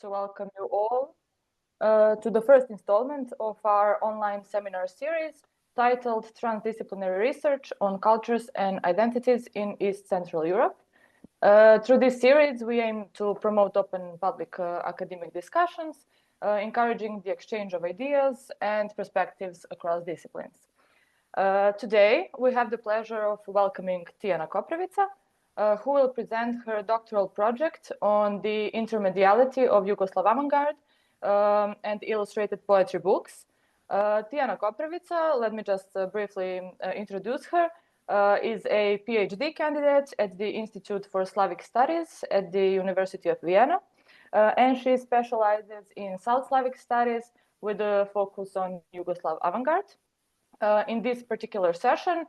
to welcome you all to the first installment of our online seminar series titled Transdisciplinary Research on Cultures and Identities in East Central Europe. Through this series, we aim to promote open public academic discussions, encouraging the exchange of ideas and perspectives across disciplines. Today, we have the pleasure of welcoming Tijana Koprivica, who will present her doctoral project on the intermediality of Yugoslav avant-garde and illustrated poetry books. Tijana Koprivica, let me just briefly introduce her, is a PhD candidate at the Institute for Slavic Studies at the University of Vienna, and she specializes in South Slavic studies with a focus on Yugoslav avant-garde. In this particular session,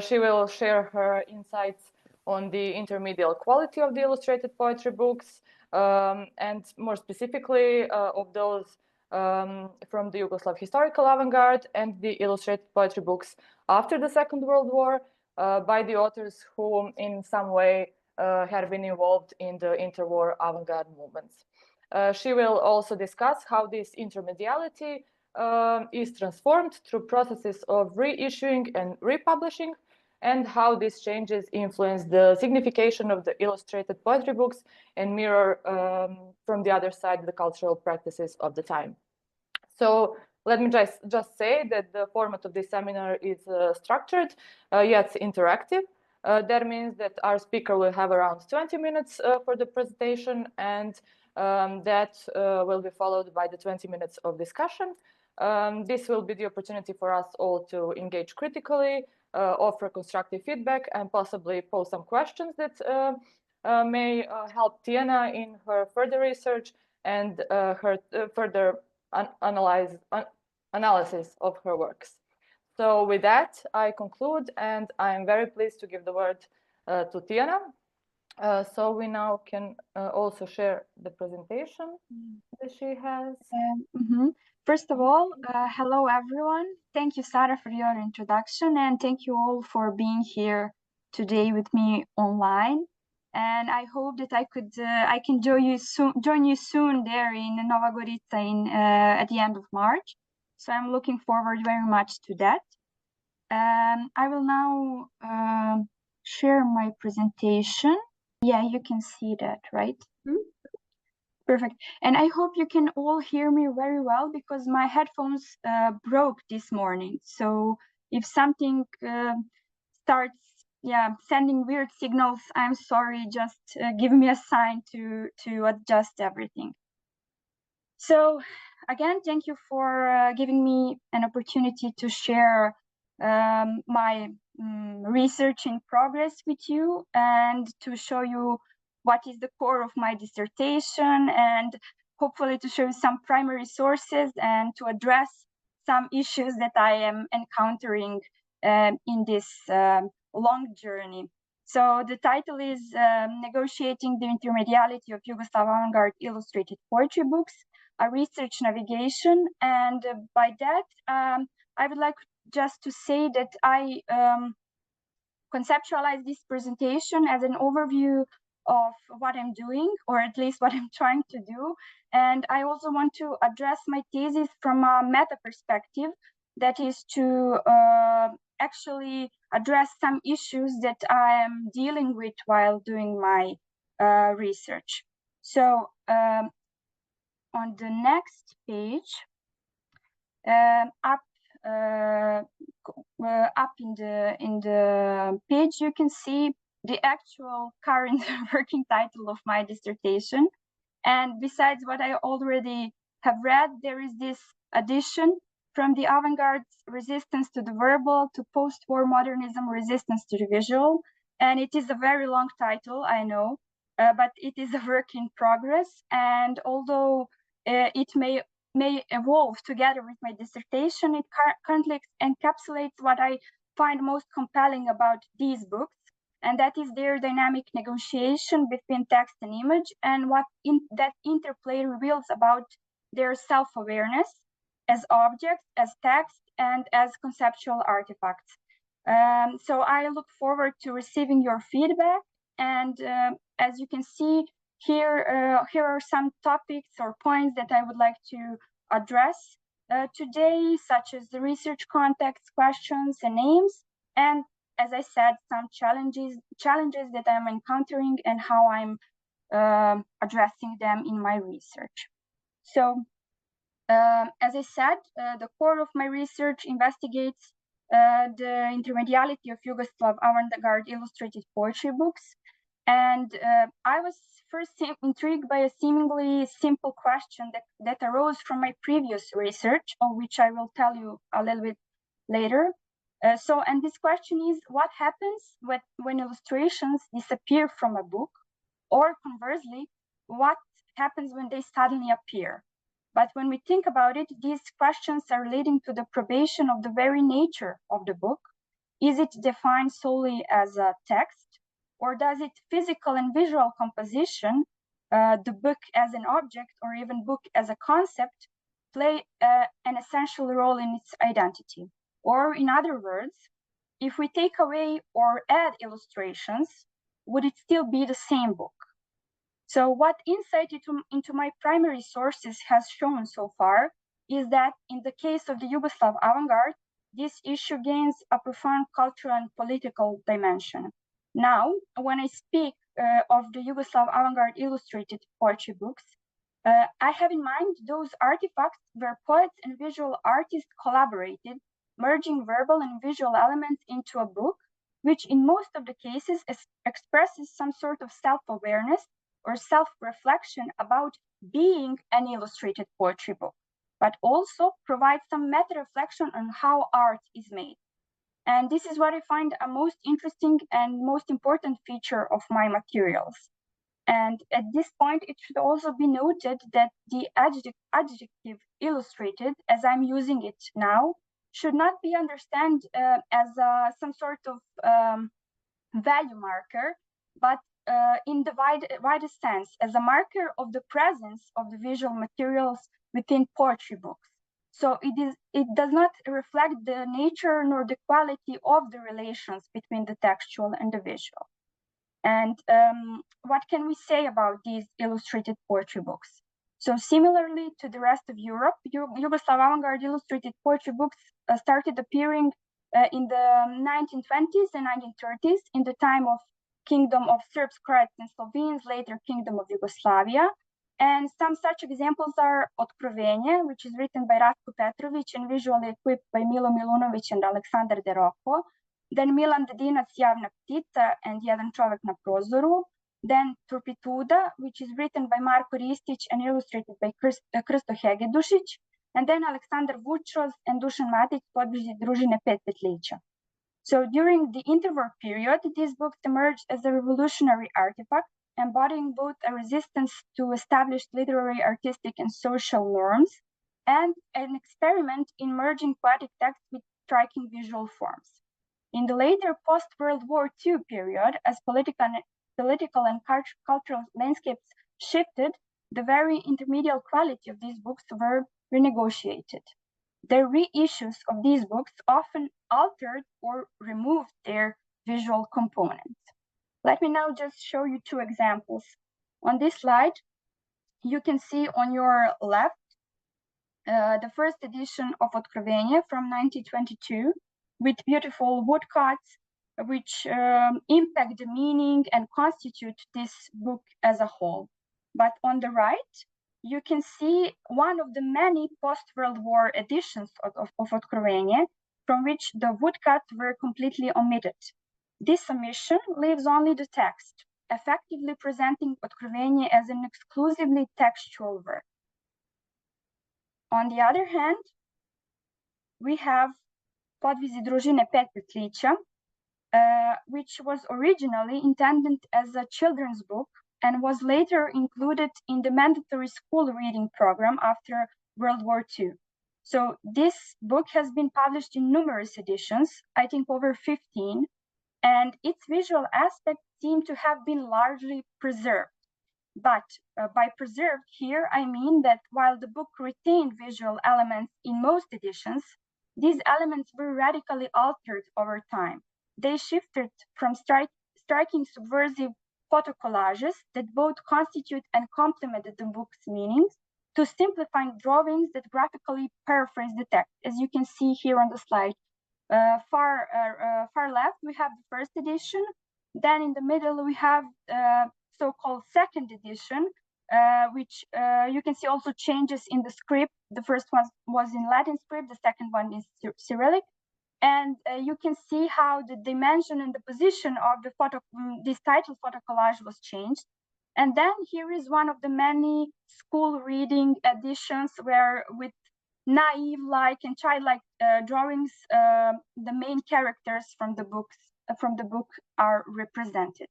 she will share her insights on the intermediate quality of the illustrated poetry books, and more specifically of those from the Yugoslav historical avant-garde and the illustrated poetry books after the Second World War by the authors who in some way had been involved in the interwar avant-garde movements. She will also discuss how this intermediality is transformed through processes of reissuing and republishing, and how these changes influence the signification of the illustrated poetry books and mirror from the other side the cultural practices of the time. So let me just say that the format of this seminar is structured yet interactive. That means that our speaker will have around 20 minutes for the presentation, and that will be followed by the 20 minutes of discussion. This will be the opportunity for us all to engage critically, offer constructive feedback, and possibly pose some questions that may help Tijana in her further research and her further analysis of her works. So with that, I conclude, and I'm very pleased to give the word to Tijana. So we now can also share the presentation that she has. First of all, hello everyone. Thank you, Sarah, for your introduction, and thank you all for being here today with me online. And I hope that I can join you soon there in Nova Gorica at the end of March. So I'm looking forward very much to that. I will now share my presentation. Yeah, you can see that, right? Perfect. And I hope you can all hear me very well, because my headphones broke this morning. So if something starts sending weird signals, I'm sorry, just give me a sign to adjust everything. So again, thank you for giving me an opportunity to share my research in progress with you, and to show you what is the core of my dissertation, and hopefully to show you some primary sources and to address some issues that I am encountering in this long journey. So the title is Negotiating the Intermediality of Yugoslav Avant-Garde Illustrated Poetry Books, a Research Navigation. And by that, I would like just to say that I conceptualize this presentation as an overview of what I'm doing, or at least what I'm trying to do. And I also want to address my thesis from a meta perspective, that is to actually address some issues that I am dealing with while doing my research. So on the next page, up in the page, you can see the actual current working title of my dissertation. And besides what I already have read, there is this addition: from the avant-garde's resistance to the verbal to post-war modernism resistance to the visual. And it is a very long title, I know, but it is a work in progress. And although it may evolve together with my dissertation, it currently encapsulates what I find most compelling about these books, and that is their dynamic negotiation between text and image, and what that interplay reveals about their self-awareness as objects, as text, and as conceptual artifacts. So I look forward to receiving your feedback, and as you can see, Here are some topics or points that I would like to address today, such as the research context, questions, and names, and as I said, some challenges that I'm encountering and how I'm addressing them in my research. So, as I said, the core of my research investigates the intermediality of Yugoslav avant-garde illustrated poetry books. And I was first intrigued by a seemingly simple question that arose from my previous research, on which I will tell you a little bit later. And this question is, what happens when illustrations disappear from a book? Or conversely, what happens when they suddenly appear? But when we think about it, these questions are relating to the probation of the very nature of the book. Is it defined solely as a text? Or does its physical and visual composition, the book as an object or even book as a concept, play an essential role in its identity? Or in other words, if we take away or add illustrations, would it still be the same book? So what insight into my primary sources has shown so far is that in the case of the Yugoslav avant-garde, this issue gains a profound cultural and political dimension. Now, when I speak of the Yugoslav avant-garde illustrated poetry books, I have in mind those artifacts where poets and visual artists collaborated, merging verbal and visual elements into a book, which in most of the cases expresses some sort of self-awareness or self-reflection about being an illustrated poetry book, but also provides some meta-reflection on how art is made. And this is what I find a most interesting and most important feature of my materials. And at this point, it should also be noted that the adjective illustrated, as I'm using it now, should not be understood as some sort of value marker, but in the widest sense, as a marker of the presence of the visual materials within poetry books. So it does not reflect the nature nor the quality of the relations between the textual and the visual. And what can we say about these illustrated poetry books? So similarly to the rest of Europe, Yugoslav avant-garde illustrated poetry books started appearing in the 1920s and 1930s in the time of Kingdom of Serbs, Croats, and Slovenes, later Kingdom of Yugoslavia. And some such examples are 𝒉𝒆, which is written by Ratko Petrović and visually equipped by Milo Milunović and Aleksandar De Rocco. Then Milan Dedinac, Javna ptica and Jedan čovek na prozoru. Then Turpituda, which is written by Marko Ristić and illustrated by Krsto Hegedušić. And then Aleksandar Vučos and Dušan Matić, podviždi družine Pet Petlića. So during the interwar period, these books emerged as a revolutionary artifact, embodying both a resistance to established literary, artistic, and social norms, and an experiment in merging poetic text with striking visual forms. In the later post-World War II period, as political and cultural landscapes shifted, the very intermediate quality of these books were renegotiated. The reissues of these books often altered or removed their visual components. Let me now just show you two examples. On this slide, you can see on your left the first edition of 𝒉𝒆 from 1922 with beautiful woodcuts, which impact the meaning and constitute this book as a whole. But on the right, you can see one of the many post-World War editions of 𝒉𝒆, from which the woodcuts were completely omitted. This omission leaves only the text, effectively presenting 𝒉𝒆 as an exclusively textual work. On the other hand, we have Podvizi družine Pet Petlića, which was originally intended as a children's book and was later included in the mandatory school reading program after World War II. So this book has been published in numerous editions, I think over 15, and its visual aspects seem to have been largely preserved. But by preserved here, I mean that while the book retained visual elements in most editions, these elements were radically altered over time. They shifted from striking subversive photo collages that both constitute and complemented the book's meanings, to simplifying drawings that graphically paraphrase the text. As you can see here on the slide, far left, we have the first edition. Then in the middle, we have so-called second edition, which you can see also changes in the script. The first one was in Latin script, the second one is Cyrillic. And you can see how the dimension and the position of the this title photo collage was changed. And then here is one of the many school reading editions where with naive-like and childlike drawings, the main characters from the book are represented.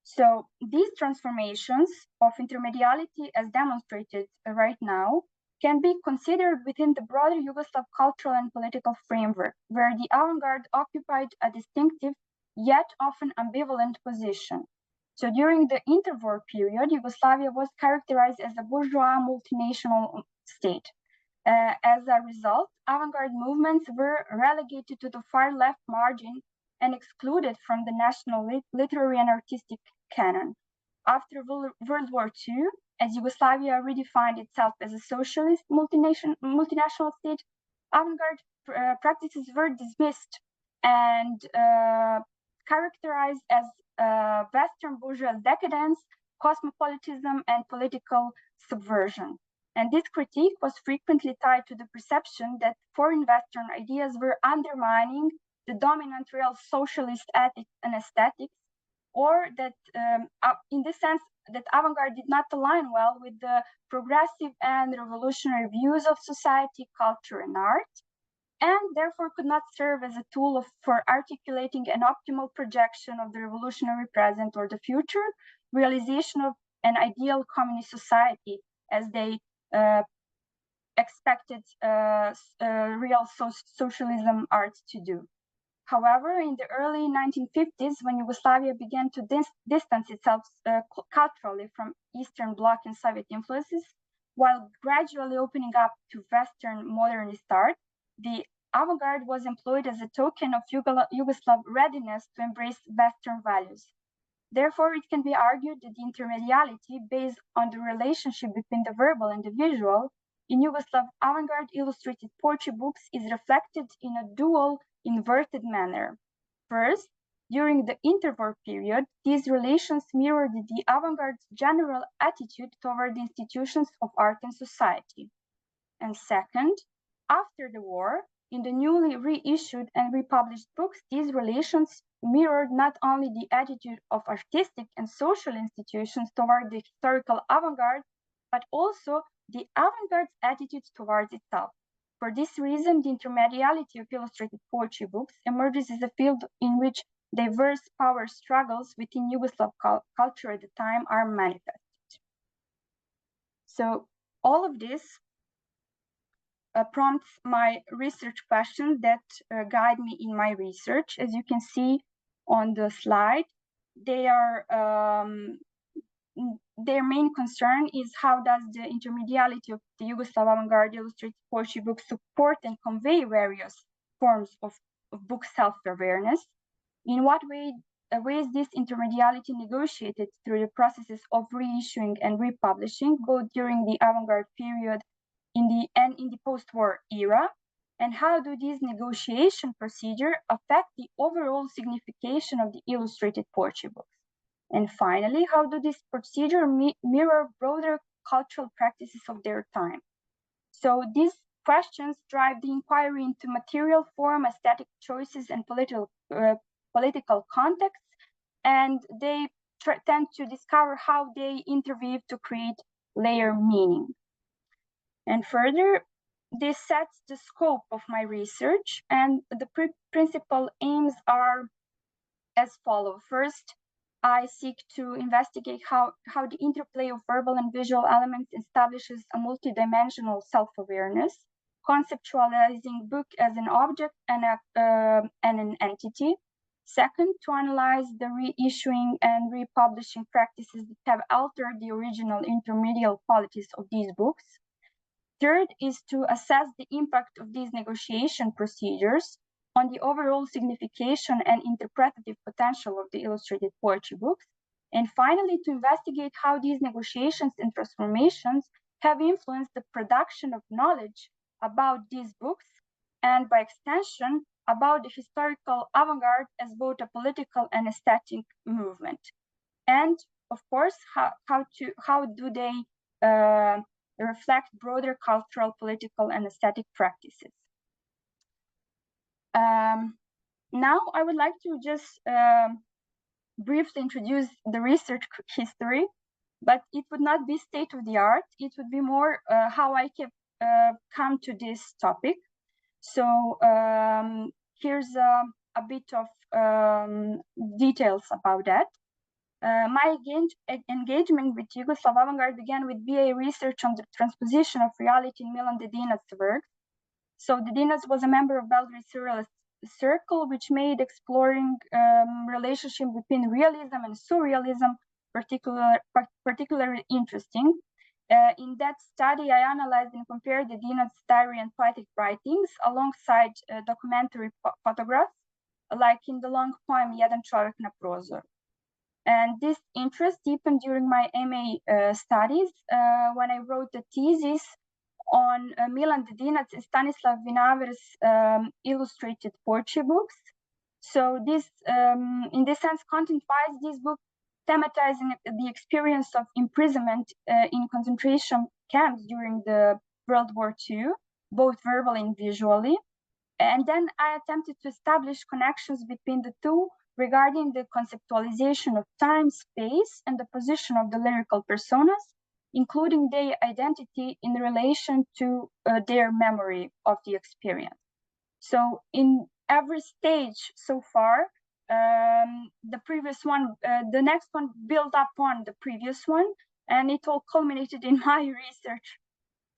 So these transformations of intermediality, as demonstrated right now, can be considered within the broader Yugoslav cultural and political framework, where the avant-garde occupied a distinctive yet often ambivalent position. So during the interwar period, Yugoslavia was characterized as a bourgeois multinational state. As a result, avant-garde movements were relegated to the far left margin and excluded from the national literary and artistic canon. After World War II, as Yugoslavia redefined itself as a socialist multinational state, avant-garde practices were dismissed and characterized as Western bourgeois decadence, cosmopolitanism, and political subversion. And this critique was frequently tied to the perception that foreign Western ideas were undermining the dominant real socialist ethics and aesthetics, or that in the sense that avant-garde did not align well with the progressive and revolutionary views of society, culture, and art, and therefore could not serve as a tool for articulating an optimal projection of the revolutionary present or the future realization of an ideal communist society as they expected real socialism art to do. However, in the early 1950s, when Yugoslavia began to distance itself culturally from Eastern Bloc and Soviet influences, while gradually opening up to Western modernist art, the avant-garde was employed as a token of Yugoslav readiness to embrace Western values. Therefore, it can be argued that the intermediality based on the relationship between the verbal and the visual in Yugoslav avant-garde illustrated poetry books is reflected in a dual inverted manner. First, during the interwar period, these relations mirrored the avant-garde's general attitude toward the institutions of art and society. And second, after the war, in the newly reissued and republished books, these relations mirrored not only the attitude of artistic and social institutions toward the historical avant-garde, but also the avant-garde's attitude towards itself. For this reason, the intermediality of illustrated poetry books emerges as a field in which diverse power struggles within Yugoslav culture at the time are manifested. So all of this prompts my research questions that guide me in my research. As you can see on the slide, they are their main concern is how does the intermediality of the Yugoslav avant-garde illustrated poetry book support and convey various forms of book self-awareness? In what ways this intermediality negotiated through the processes of reissuing and republishing, both during the avant-garde period and in the post-war era? And how do these negotiation procedures affect the overall signification of the illustrated poetry books? And finally, how do this procedure mirror broader cultural practices of their time? So these questions drive the inquiry into material form, aesthetic choices, and political contexts, and they tend to discover how they interweave to create layer meaning. And further, this sets the scope of my research, and the principal aims are as follows. First, I seek to investigate how the interplay of verbal and visual elements establishes a multidimensional self-awareness, conceptualizing book as an object and an entity. Second, to analyze the reissuing and republishing practices that have altered the original intermediate qualities of these books. Third is to assess the impact of these negotiation procedures on the overall signification and interpretative potential of the illustrated poetry books, and finally, to investigate how these negotiations and transformations have influenced the production of knowledge about these books, and by extension, about the historical avant-garde as both a political and aesthetic movement. And of course, how do they reflect broader cultural, political, and aesthetic practices? Now, I would like to just briefly introduce the research history, but it would not be state of the art. It would be more how I have come to this topic. So here's a bit of details about that. My engagement with Yugoslav avant-garde began with BA research on the transposition of reality in Milan Dedina's work. So Dedinas was a member of Belgrade Surrealist Circle, which made exploring relationship between realism and surrealism particularly interesting. In that study, I analyzed and compared Dedina's diary and poetic writings alongside documentary photographs, like in the long poem Jedan čovjek na prozoru. And this interest deepened during my MA studies when I wrote a thesis on Milan Dedinac and Stanislav Vinaver's illustrated poetry books. So this, in this sense, content-wise, this book thematizing the experience of imprisonment in concentration camps during the World War II, both verbally and visually. And then I attempted to establish connections between the two regarding the conceptualization of time, space, and the position of the lyrical personas, including their identity in relation to their memory of the experience. So in every stage so far, the previous one, the next one built up on the previous one, and it all culminated in my research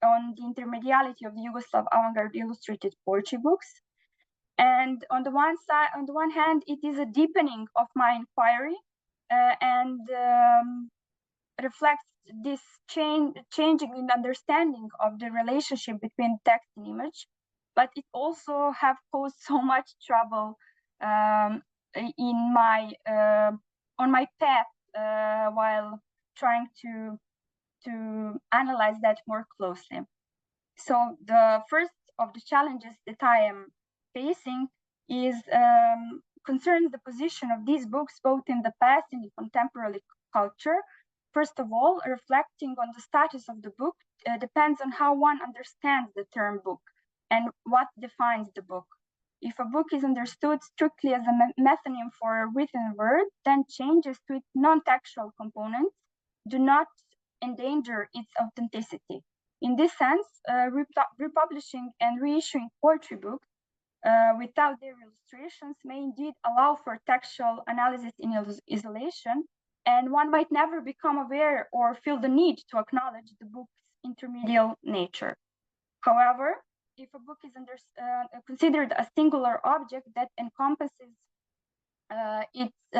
on the intermediality of the Yugoslav avant-garde illustrated poetry books. And on the one side, on the one hand, it is a deepening of my inquiry and reflects this changing in understanding of the relationship between text and image, but it also have caused so much trouble in my on my path while trying to analyze that more closely. So the first of the challenges that I am facing is concerns the position of these books both in the past and in contemporary culture. First of all, reflecting on the status of the book depends on how one understands the term book and what defines the book. If a book is understood strictly as a metonym for a written word, then changes to its non-textual components do not endanger its authenticity. In this sense, republishing and reissuing poetry books without their illustrations may indeed allow for textual analysis in isolation, and one might never become aware or feel the need to acknowledge the book's intermediate nature. However, if a book is considered a singular object that encompasses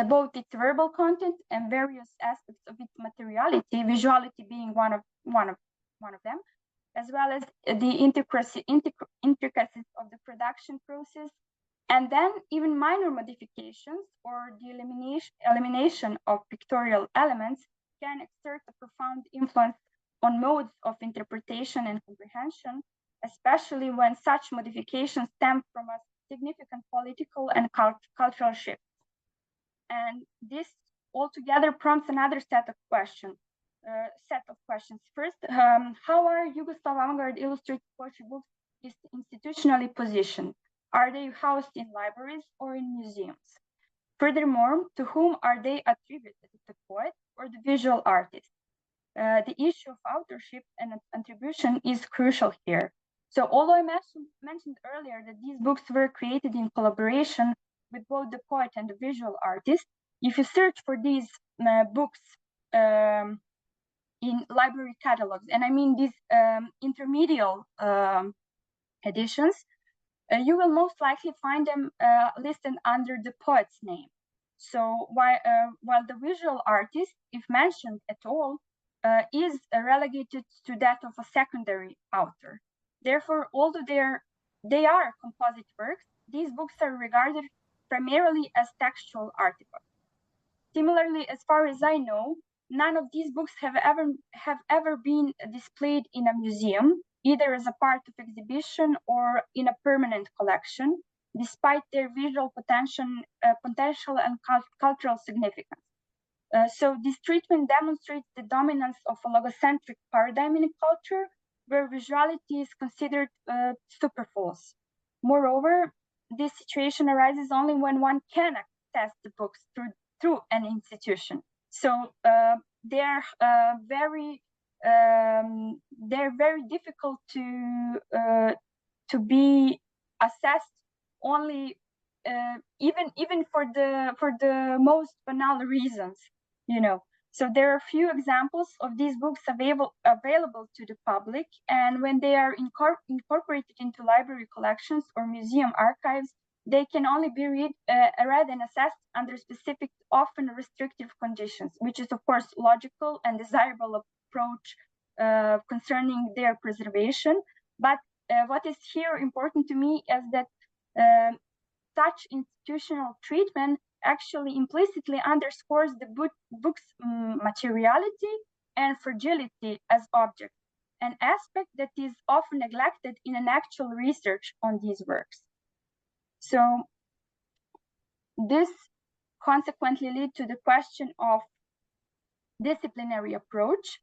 both its verbal content and various aspects of its materiality, visuality being one of them, as well as the intricacies of the production process, and then even minor modifications or the elimination of pictorial elements can exert a profound influence on modes of interpretation and comprehension, especially when such modifications stem from a significant political and cultural shift. And this altogether prompts another set of questions. First, how are Yugoslav avant-garde illustrated poetry books institutionally positioned? Are they housed in libraries or in museums? Furthermore, to whom are they attributed, the poet or the visual artist? The issue of authorship and attribution is crucial here. So although I mentioned earlier that these books were created in collaboration with both the poet and the visual artist, if you search for these books in library catalogs, and I mean these intermediate editions, you will most likely find them listed under the poet's name. So while the visual artist, if mentioned at all, is relegated to that of a secondary author. Therefore, although they are composite works, these books are regarded primarily as textual artifacts. Similarly, as far as I know, none of these books have ever been displayed in a museum, either as a part of exhibition or in a permanent collection, despite their visual potential and cultural significance. So this treatment demonstrates the dominance of a logocentric paradigm in culture, where visuality is considered superfluous. Moreover, this situation arises only when one can access the books through an institution. So they're very difficult to be assessed only even for the most banal reasons, you know. So there are few examples of these books available to the public, and when they are incorporated into library collections or museum archives, they can only be read and assessed under specific, often restrictive conditions, which is of course logical and desirable approach concerning their preservation. But what is here important to me is that such institutional treatment actually implicitly underscores the book's materiality and fragility as object, an aspect that is often neglected in an actual research on these works. So this consequently leads to the question of disciplinary approach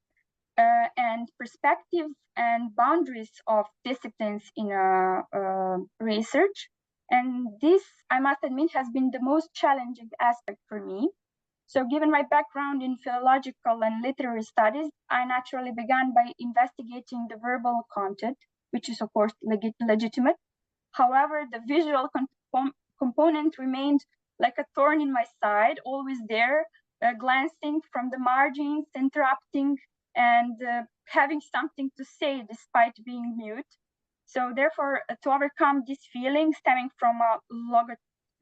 and perspectives and boundaries of disciplines in research. And this, I must admit, has been the most challenging aspect for me. So given my background in philological and literary studies, I naturally began by investigating the verbal content, which is of course legitimate. However, the visual component remained like a thorn in my side, always there, glancing from the margins, interrupting, and having something to say despite being mute. So therefore, to overcome this feeling stemming from a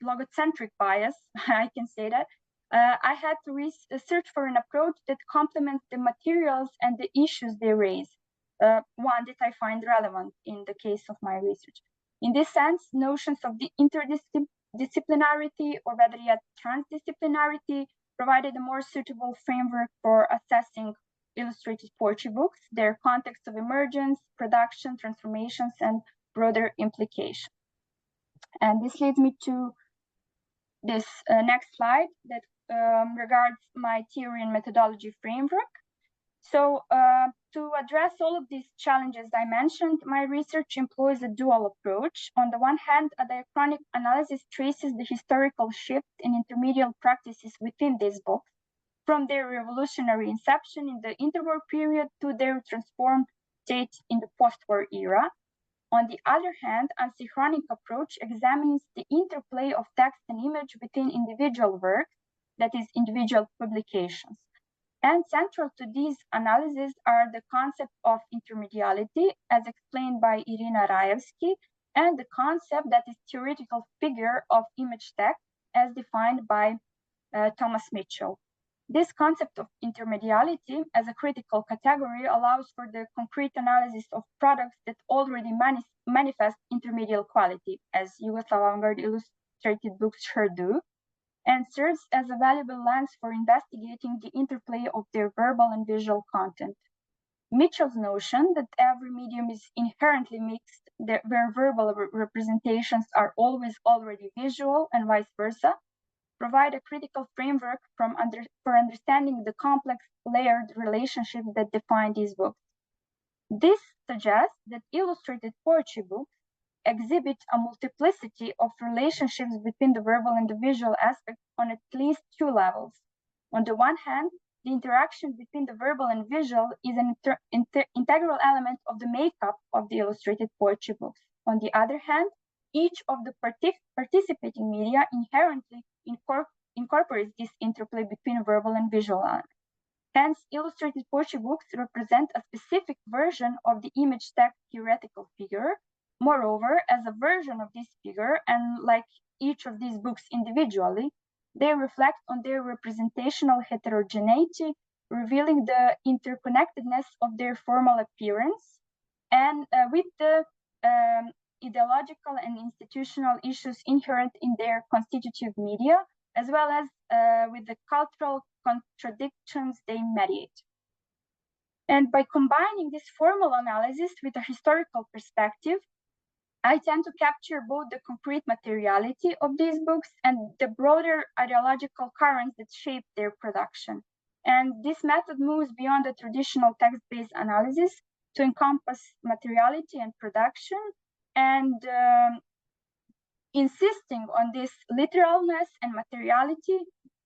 logocentric bias, I can say that, I had to search for an approach that complements the materials and the issues they raise, one that I find relevant in the case of my research. In this sense, notions of the interdisciplinarity, or better yet, transdisciplinarity, provided a more suitable framework for assessing illustrated poetry books, their context of emergence, production, transformations, and broader implications. And this leads me to this next slide that regards my theory and methodology framework. So to address all of these challenges I mentioned, my research employs a dual approach. On the one hand, a diachronic analysis traces the historical shift in intermediate practices within these books, from their revolutionary inception in the interwar period to their transformed state in the post-war era. On the other hand, a synchronic approach examines the interplay of text and image within individual works, that is, individual publications. And central to these analyses are the concept of intermediality, as explained by Irina Raevsky, and the concept that is theoretical figure of image text, as defined by Thomas Mitchell. This concept of intermediality as a critical category allows for the concrete analysis of products that already manifest intermediate quality, as Yugoslav avant-garde illustrated books sure do, and serves as a valuable lens for investigating the interplay of their verbal and visual content. Mitchell's notion that every medium is inherently mixed, where verbal representations are always already visual and vice versa, provide a critical framework for understanding the complex, layered relationships that define these books. This suggests that illustrated poetry books exhibit a multiplicity of relationships between the verbal and the visual aspects on at least two levels. On the one hand, the interaction between the verbal and visual is an integral element of the makeup of the illustrated poetry books. On the other hand, each of the participating media inherently incorporates this interplay between verbal and visual elements. Hence, illustrated poetry books represent a specific version of the image text theoretical figure. Moreover, as a version of this figure, and like each of these books individually, they reflect on their representational heterogeneity, revealing the interconnectedness of their formal appearance, and with the ideological and institutional issues inherent in their constitutive media, as well as with the cultural contradictions they mediate. And by combining this formal analysis with a historical perspective, I tend to capture both the concrete materiality of these books and the broader ideological currents that shape their production. And this method moves beyond the traditional text-based analysis to encompass materiality and production, and insisting on this literalness and materiality,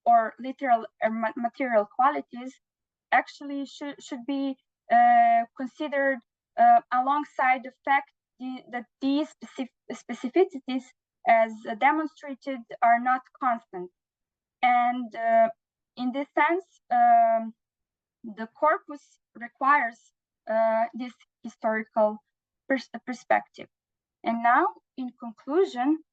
or literal material qualities, actually should be considered alongside the fact that these specificities, as demonstrated, are not constant. And in this sense, the corpus requires this historical perspective. And now, in conclusion,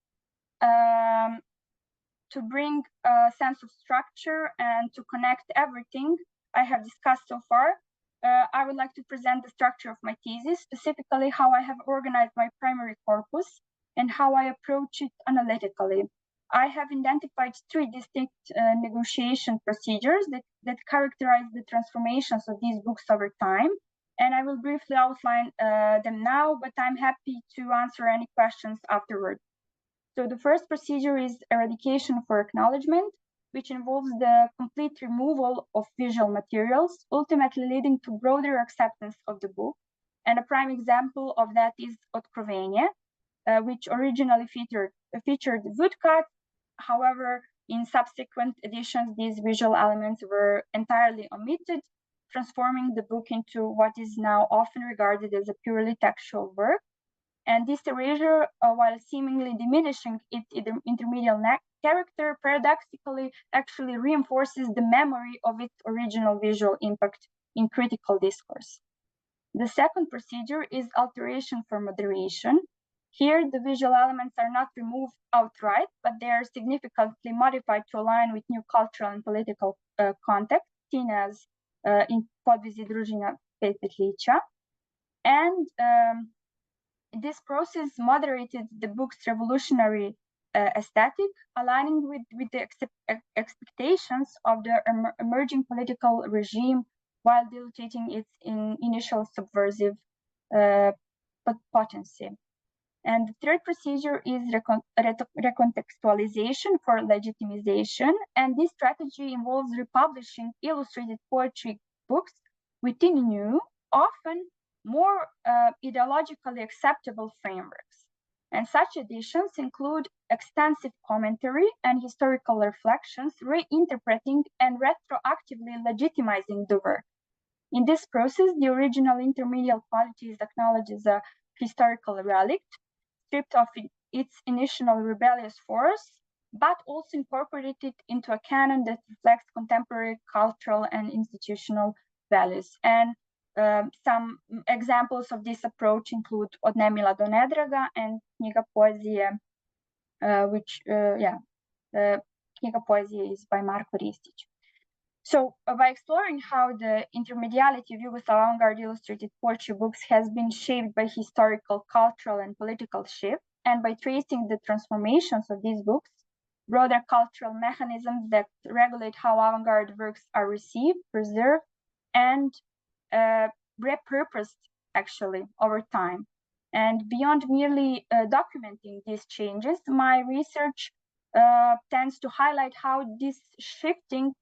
to bring a sense of structure and to connect everything I have discussed so far, I would like to present the structure of my thesis, specifically how I have organized my primary corpus and how I approach it analytically. I have identified three distinct negotiation procedures that characterize the transformations of these books over time, and I will briefly outline them now, but I'm happy to answer any questions afterward. So the first procedure is eradication for acknowledgement, which involves the complete removal of visual materials, ultimately leading to broader acceptance of the book. And a prime example of that is Откровение, which originally featured woodcuts. However, in subsequent editions, these visual elements were entirely omitted, transforming the book into what is now often regarded as a purely textual work. And this erasure, while seemingly diminishing its intermediate character, paradoxically actually reinforces the memory of its original visual impact in critical discourse. The second procedure is alteration for moderation. Here, the visual elements are not removed outright, but they are significantly modified to align with new cultural and political context, seen as in Podvisi Družina Petlića. And this process moderated the book's revolutionary aesthetic, aligning with the expectations of the emerging political regime, while diluting its initial subversive potency. And the third procedure is recontextualization for legitimization, and this strategy involves republishing illustrated poetry books within new, often more ideologically acceptable frameworks. And such editions include extensive commentary and historical reflections, reinterpreting and retroactively legitimizing the work. In this process, the original intermediate quality is acknowledged as a historical relic, stripped of its initial rebellious force, but also incorporated into a canon that reflects contemporary cultural and institutional values. And some examples of this approach include Od Nemila do Nedraga and Knjiga poezije, Knjiga poezije is by Marko Ristić. So by exploring how the intermediality of Yugoslav avant-garde illustrated poetry books has been shaped by historical, cultural, and political shift, and by tracing the transformations of these books, broader cultural mechanisms that regulate how avant-garde works are received, preserved, and repurposed actually over time. And beyond merely documenting these changes, my research tends to highlight how this shifting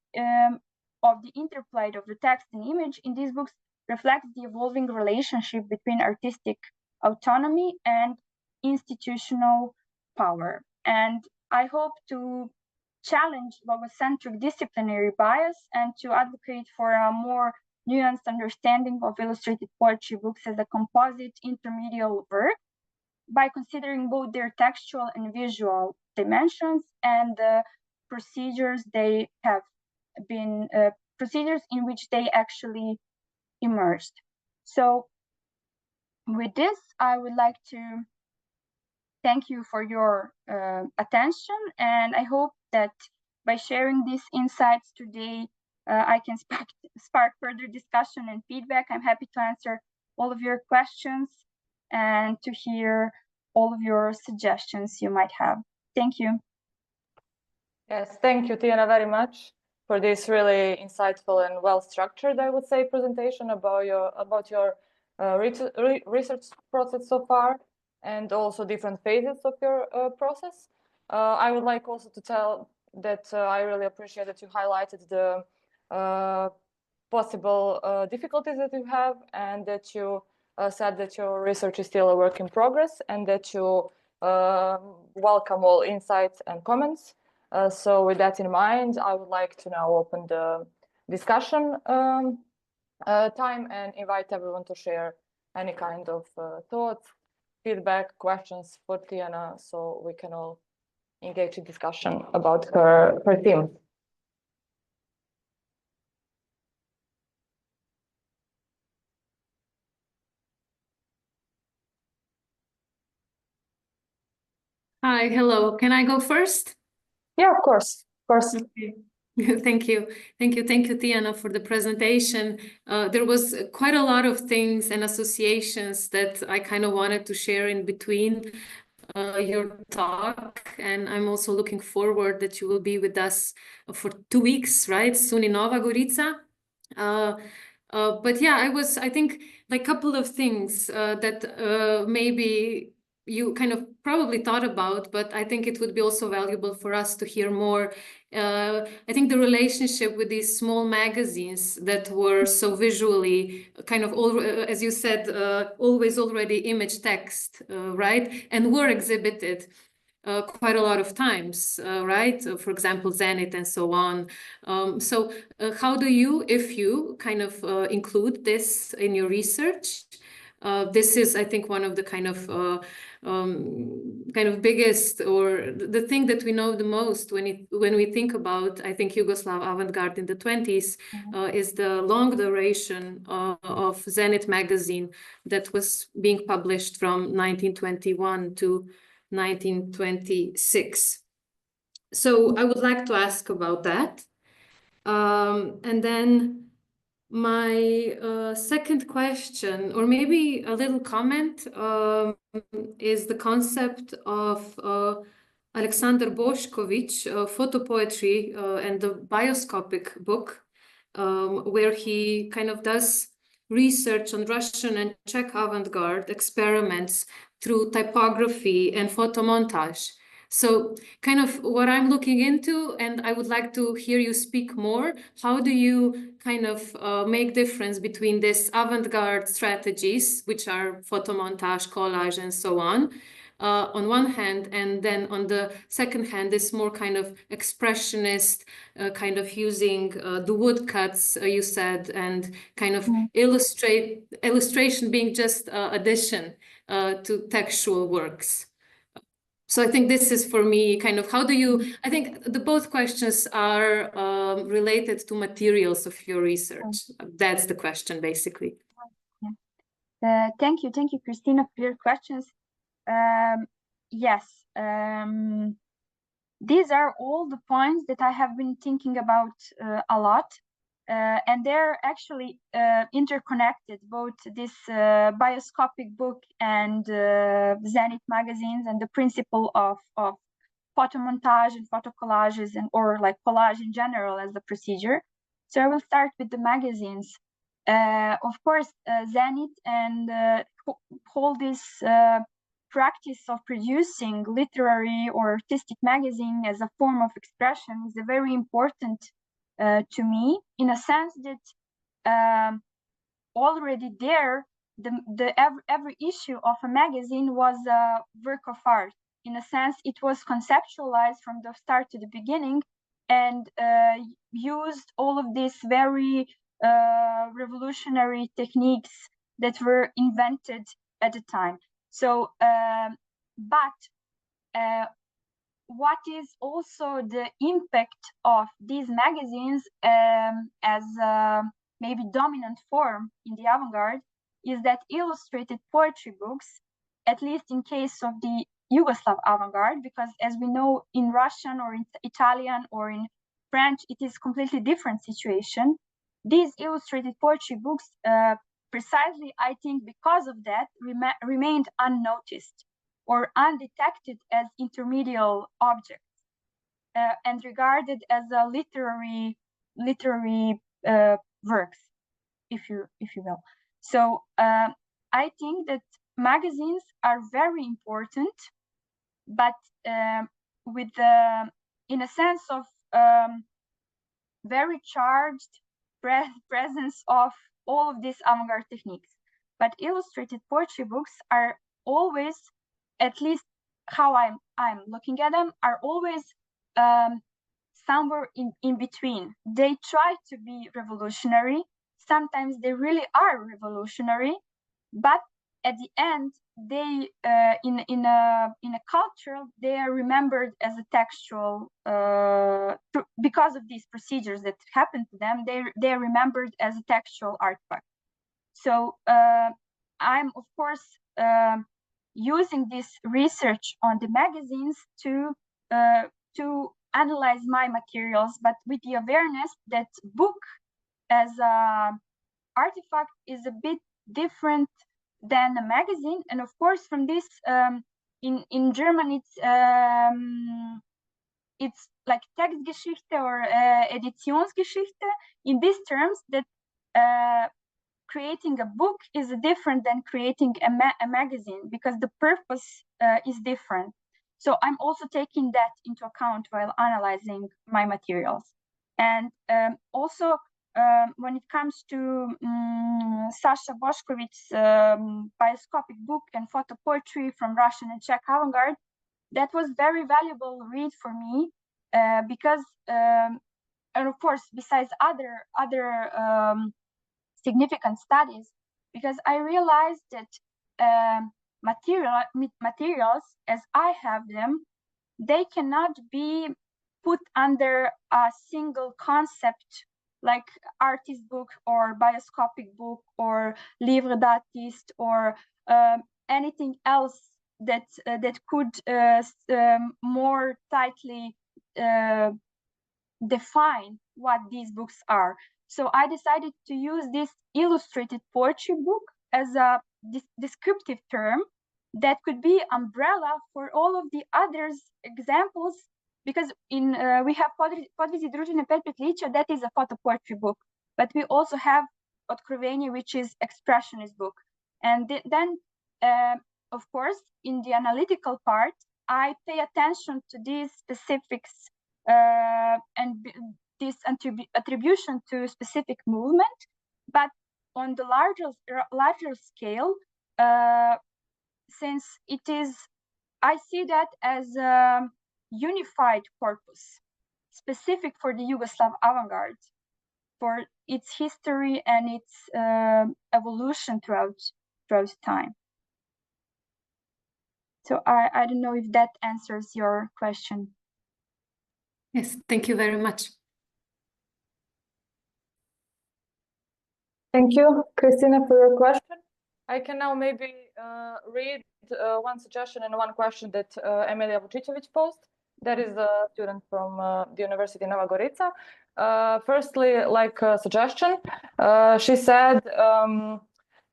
of the interplay of the text and image in these books reflects the evolving relationship between artistic autonomy and institutional power. And I hope to challenge logocentric disciplinary bias and to advocate for a more nuanced understanding of illustrated poetry books as a composite intermediate work by considering both their textual and visual dimensions and the procedures they have been procedures in which they actually emerged. So with this, I would like to thank you for your attention, and I hope that by sharing these insights today, I can spark further discussion and feedback. I'm happy to answer all of your questions and to hear all of your suggestions you might have. Thank you. Yes, thank you, Tijana, very much for this really insightful and well-structured, I would say, presentation about your research process so far, and also different phases of your process. I would like also to tell that I really appreciate that you highlighted the possible difficulties that you have, and that you said that your research is still a work in progress, and that you welcome all insights and comments. So with that in mind, I would like to now open the discussion time and invite everyone to share any kind of thoughts, feedback, questions for Tijana, so we can all engage in discussion about her theme. Hi, hello. Can I go first? Yeah, of course. Okay. Thank you, Tijana, for the presentation. There was quite a lot of things and associations that I kind of wanted to share in between your talk, and I'm also looking forward that you will be with us for 2 weeks, right? Soon in Nova Gorica. But yeah, I think like a couple of things that maybe you kind of probably thought about, but I think it would be also valuable for us to hear more. I think the relationship with these small magazines that were so visually kind of, as you said, always already image text, right? And were exhibited quite a lot of times, right? For example, Zenit and so on. So how do you, if you kind of include this in your research? This is, I think, one of the kind of biggest, or the thing that we know the most when we think about, I think, Yugoslav avant-garde in the 20s, is the long duration of Zenit magazine that was being published from 1921 to 1926. So I would like to ask about that. And then my second question, or maybe a little comment, is the concept of Alexander Bošković, Photo Poetry and the Bioscopic book, where he kind of does research on Russian and Czech avant-garde experiments through typography and photomontage. So kind of what I'm looking into, and I would like to hear you speak more, how do you kind of make difference between this avant-garde strategies, which are photomontage, collage, and so on one hand, and then on the second hand, this more kind of expressionist, kind of using the woodcuts, you said, and kind of illustration being just addition to textual works. So I think this is for me kind of, how do you, I think the both questions are related to materials of your research. That's the question, basically. Thank you, Christina, for your questions. Yes, these are all the points that I have been thinking about a lot. And they're actually interconnected, both this bioscopic book and Zenit magazines, and the principle of photomontage and photocollages, and or like collage in general as the procedure. So I will start with the magazines. Of course, Zenit and hold this practice of producing literary or artistic magazine as a form of expression is a very important to me, in a sense that already there, every issue of a magazine was a work of art. In a sense, it was conceptualized from the start to the beginning, and used all of these very revolutionary techniques that were invented at the time. So, what is also the impact of these magazines as maybe dominant form in the avant-garde is that illustrated poetry books, at least in case of the Yugoslav avant-garde, because as we know, in Russian or in Italian or in French, it is completely different situation. These illustrated poetry books, precisely, I think, because of that, remained unnoticed. or undetected as intermedial objects and regarded as a literary works, if you will. So I think that magazines are very important, but with the, in a sense of very charged presence of all of these avant-garde techniques. But illustrated poetry books are always, at least how I'm looking at them, are always somewhere in between. They try to be revolutionary. Sometimes they really are revolutionary, but at the end, they in a culture, they are remembered as a textual because of these procedures that happen to them. They are remembered as a textual artifact. So I'm of course using this research on the magazines to analyze my materials, but with the awareness that book as a artifact is a bit different than a magazine. And of course, from this, in German, it's like Textgeschichte or Editionsgeschichte, in these terms that creating a book is different than creating a magazine, because the purpose is different. So I'm also taking that into account while analyzing my materials. And also, when it comes to Sasha Bošković's bioscopic book and photo poetry from Russian and Czech avant-garde, that was very valuable read for me because, and of course, besides other significant studies, because I realized that materials as I have them, they cannot be put under a single concept like artist book or bioscopic book or livre d'artiste or anything else that could more tightly define what these books are. So I decided to use this illustrated poetry book as a descriptive term that could be umbrella for all of the others examples, because in we have Podvisi Družine Pet Petlića, that is a photo poetry book, but we also have Otkrovenje, which is expressionist book. And then, of course, in the analytical part, I pay attention to these specifics and this attribution to specific movement, but on the larger scale, since it is, I see that as a unified corpus, specific for the Yugoslav avant-garde, for its history and its evolution throughout time. So I don't know if that answers your question. Yes, thank you very much. Thank you, Christina, for your question. I can now maybe read one suggestion and one question that Emilia Vučićević posted. That is a student from the University of Nova Gorica. Firstly, like a suggestion, she said,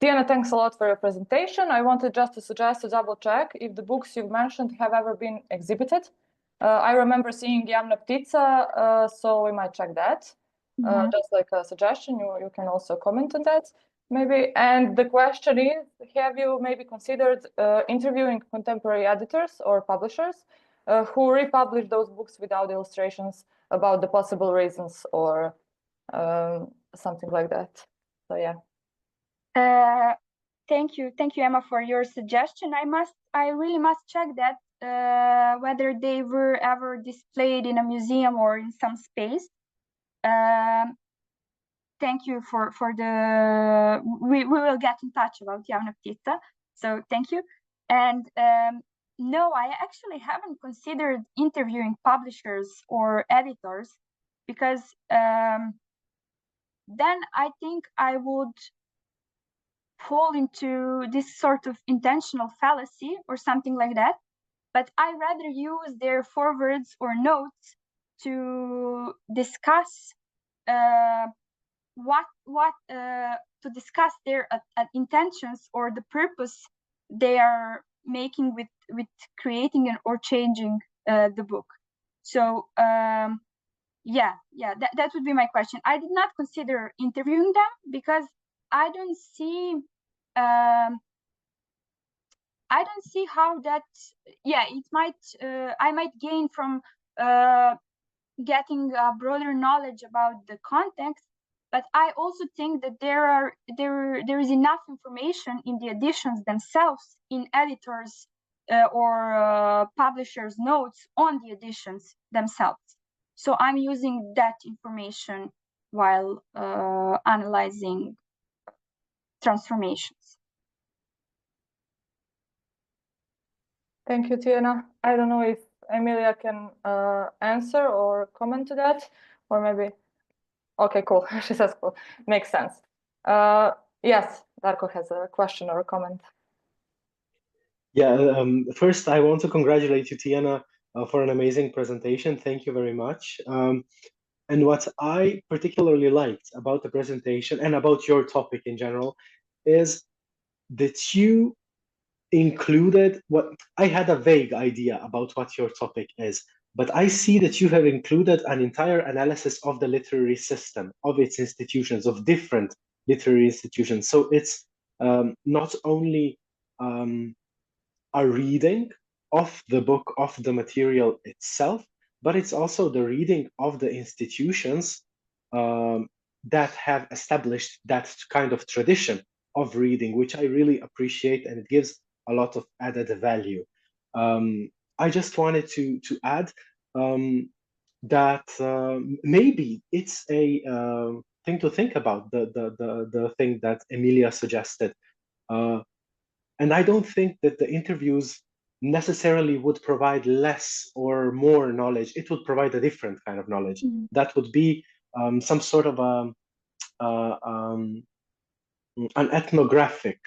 Tijana, thanks a lot for your presentation. I wanted just to suggest to double check if the books you've mentioned have ever been exhibited. I remember seeing Javna Ptica, so we might check that. Just like a suggestion, you can also comment on that, maybe. And the question is, have you maybe considered interviewing contemporary editors or publishers who republish those books without illustrations about the possible reasons or something like that? So yeah. Thank you, Emma, for your suggestion. I really must check that whether they were ever displayed in a museum or in some space. Thank you for the. We will get in touch about Javna Ptica. So thank you. And no, I actually haven't considered interviewing publishers or editors, because then I think I would fall into this sort of intentional fallacy or something like that. But I rather use their forwards or notes to discuss to discuss their intentions or the purpose they are making with creating or changing the book. So yeah, that would be my question. I did not consider interviewing them because I don't see how that, yeah, it might I might gain from getting broader knowledge about the context, but I also think that there is enough information in the editions themselves, in editors or publishers' notes on the editions themselves. So I'm using that information while analyzing transformations. Thank you, Tijana. I don't know if Emilia can answer or comment to that, or maybe. Okay, cool. She says cool. Makes sense. Yes, Darko has a question or a comment. Yeah, first I want to congratulate you, Tijana, for an amazing presentation. Thank you very much. And what I particularly liked about the presentation and about your topic in general is that you included what I had a vague idea about what your topic is, but I see that you have included an entire analysis of the literary system, of its institutions, of different literary institutions. So it's not only a reading of the book, of the material itself, but it's also the reading of the institutions that have established that kind of tradition of reading, which I really appreciate, and it gives a lot of added value. I just wanted to add that maybe it's a thing to think about, the thing that Emilia suggested. And I don't think that the interviews necessarily would provide less or more knowledge. It would provide a different kind of knowledge. That would be some sort of an ethnographic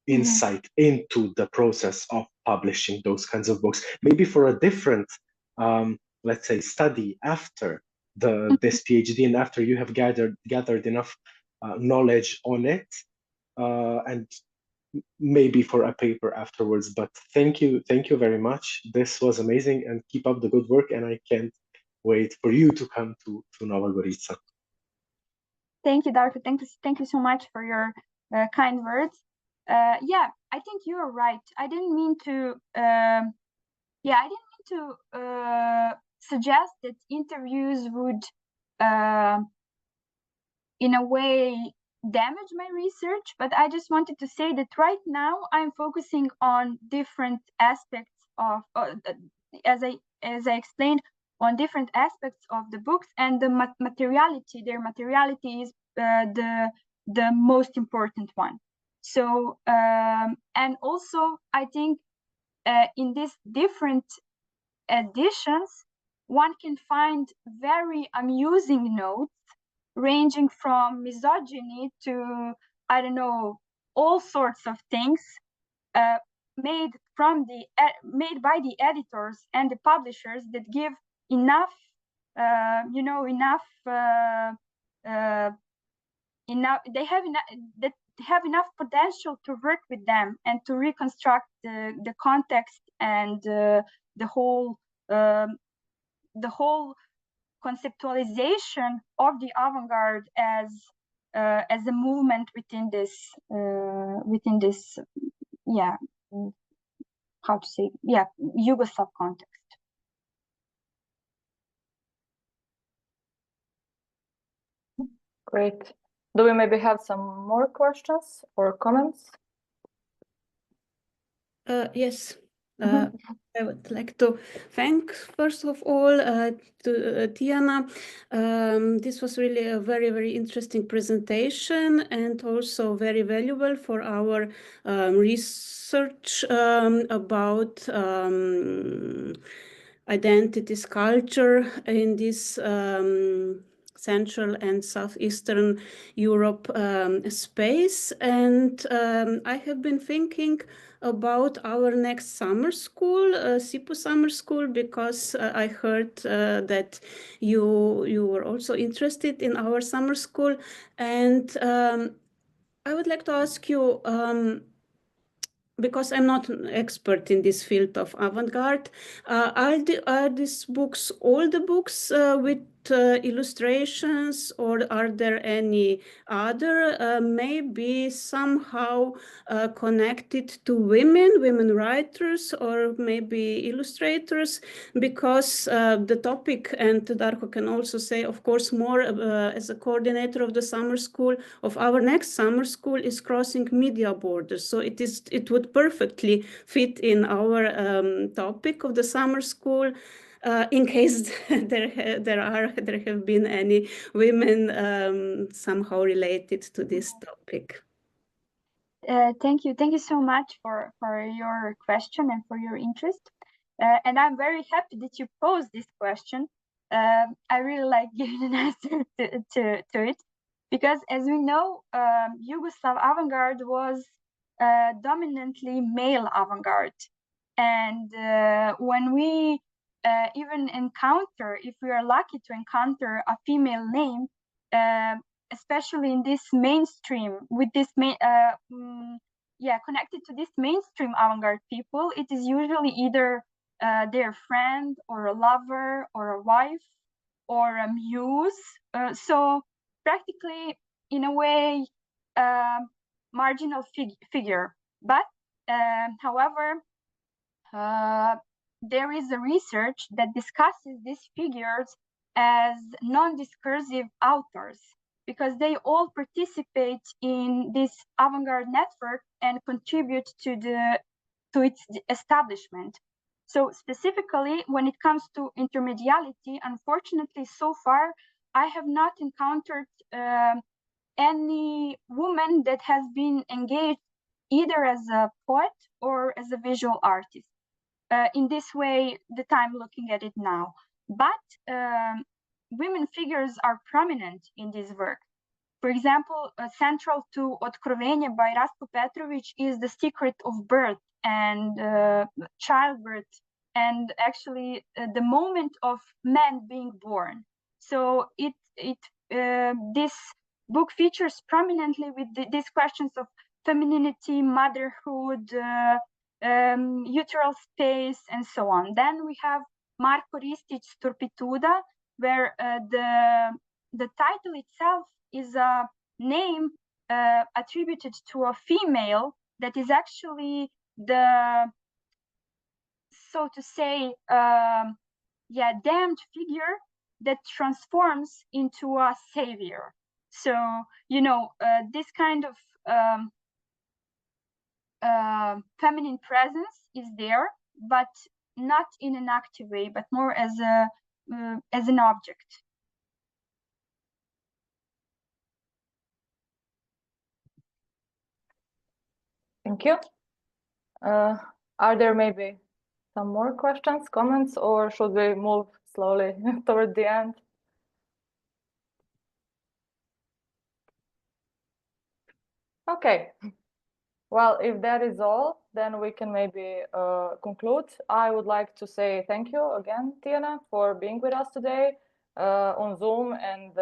insight into the process of publishing those kinds of books. Maybe for a different, let's say, study after this PhD, and after you have gathered enough knowledge on it, and maybe for a paper afterwards. But thank you very much. This was amazing, and keep up the good work, and I can't wait for you to come to Nova Gorica. Thank you, Darko. Thank you so much for your kind words. Yeah, I think you're right. I didn't mean to suggest that interviews would in a way damage my research, but I just wanted to say that right now I'm focusing on different aspects of, as I explained, on different aspects of the books, and the materiality. Their materiality is the most important one. So and also I think in these different editions, one can find very amusing notes, ranging from misogyny to, I don't know, all sorts of things, made by the editors and the publishers, that give enough, that have enough potential to work with them and to reconstruct the context and the whole conceptualization of the avant-garde as a movement within this Yugoslav context. Great. Do we maybe have some more questions or comments? Yes. I would like to thank, first of all, to Tijana. This was really a very, very interesting presentation, and also very valuable for our research about identities, culture in this Central and Southeastern Europe space. And I have been thinking about our next summer school, CEEPUS Summer School, because I heard that you were also interested in our summer school. And I would like to ask you, because I'm not an expert in this field of avant-garde, are these books all the books with illustrations, or are there any other maybe somehow connected to women writers, or maybe illustrators? Because the topic, and Darko can also say, of course, more as a coordinator of the summer school, of our next summer school, is crossing media borders. So it would perfectly fit in our topic of the summer school. In case there have been any women somehow related to this topic. Thank you so much for your question and for your interest. And I'm very happy that you posed this question. I really like giving an answer to it, because as we know, Yugoslav avant-garde was dominantly male avant-garde. And when we even encounter, if we are lucky to encounter a female name, especially in this mainstream, with this connected to this mainstream avant-garde people, it is usually either their friend or a lover or a wife or a muse. So practically, in a way, marginal figure. But however, there is a research that discusses these figures as non-discursive authors, because they all participate in this avant-garde network and contribute to its establishment. So specifically, when it comes to intermediality, unfortunately, so far, I have not encountered any woman that has been engaged either as a poet or as a visual artist. In this way, that I'm looking at it now. But women figures are prominent in this work. For example, central to Otkrovenje by Rastko Petrović is the secret of birth and childbirth, and actually the moment of man being born. So this book features prominently with these questions of femininity, motherhood, uteral space, and so on. Then we have Marko Ristić's Turpituda, where the title itself is a name attributed to a female that is actually the, so to say, damned figure that transforms into a savior. So, you know, this kind of feminine presence is there, but not in an active way, but more as an object. Thank you. Are there maybe some more questions, comments, or should we move slowly toward the end? Okay. Well, if that is all, then we can maybe conclude. I would like to say thank you again, Tijana, for being with us today on Zoom, and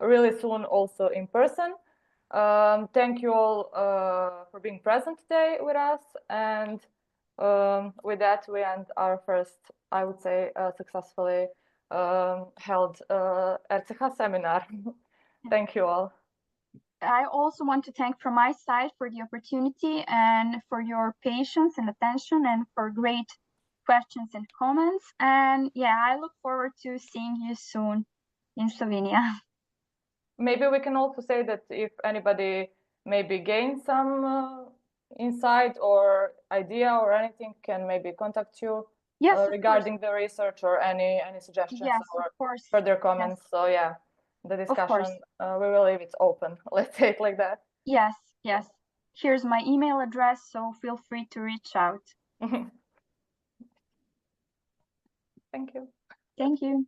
really soon also in person. Thank you all for being present today with us. And with that, we end our first, I would say, successfully held RCH seminar. Thank you all. I also want to thank from my side for the opportunity and for your patience and attention, and for great questions and comments. And yeah, I look forward to seeing you soon in Slovenia. Maybe we can also say that if anybody maybe gained some insight or idea or anything, can maybe contact you regarding the research, or any suggestions or further comments. Yes. So yeah, the discussion, we will leave it open. Let's say it like that. Yes. Here's my email address, so feel free to reach out. Thank you. Thank you.